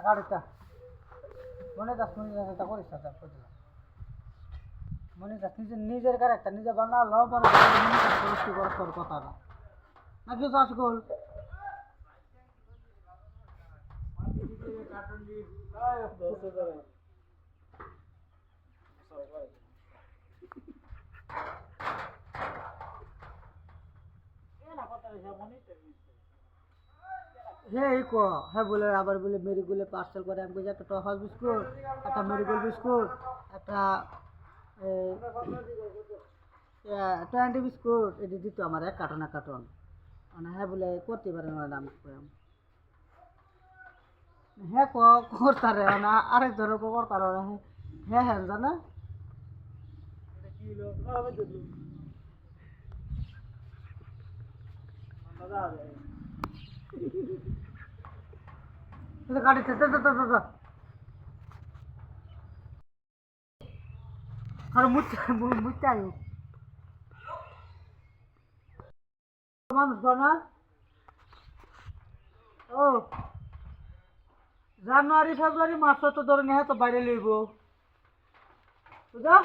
গাড়িটা মনে যাস মনে যাস তা করিস না তারপর দিলাম মনে যাস নিজের ক্যারেক্টার নিজে বানালো কি বড় তোর কথা না নাকি চাষ গোল হ্যাঁ বলে আবার বলে মেরিগোলে পার্সেল করে আমি একটা টফাস বিস্কুট একটা মেরিগোল বিস্কুট একটা 20 বিস্কুট এটি দিত আমার এক কার্টন মানে হ্যাঁ বলে করতে পারে না দাম হ্যাঁ করতারে না আরেক ধরো করতার হ্যাঁ হ্যাঁ জানা গাড়িতে আর মুচ্ছে আয়ু মানুষ না ও জানুয়ারি ফেব্রুয়ারি মাস তো ধরে নিয়ে তো বাইরে লইব বুঝা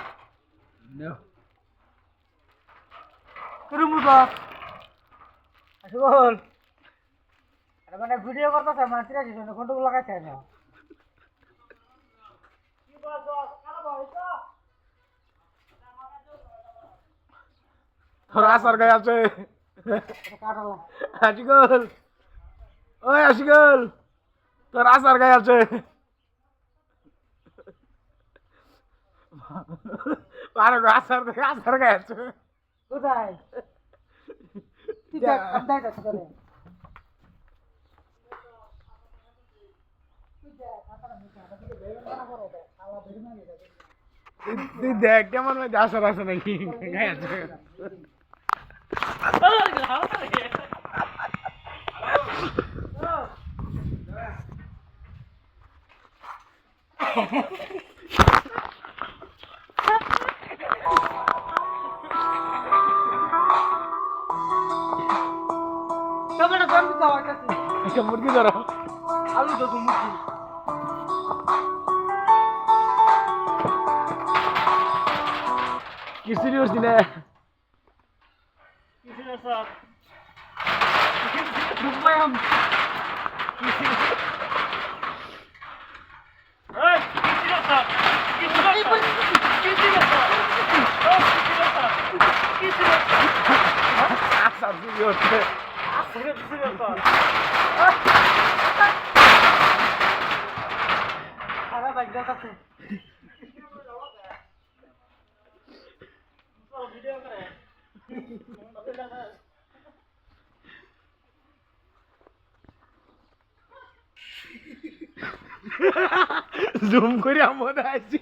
বল মানে ভিডিও করতেছে মানে 83 ঘন্টা লাগাইছে না তোর আসার গায়ে আছে আশিকুল ওই আশিকুল তোর আসার গায়ে আছে পারে আসার গায়ে আছে কোথায় তুই দেখ কেমন আসার আছে নাকি গায়ে আছে মুরগি ধরো আলু তো মুরগি কিসিরি হচ্ছি না জুম করে আমরা আছি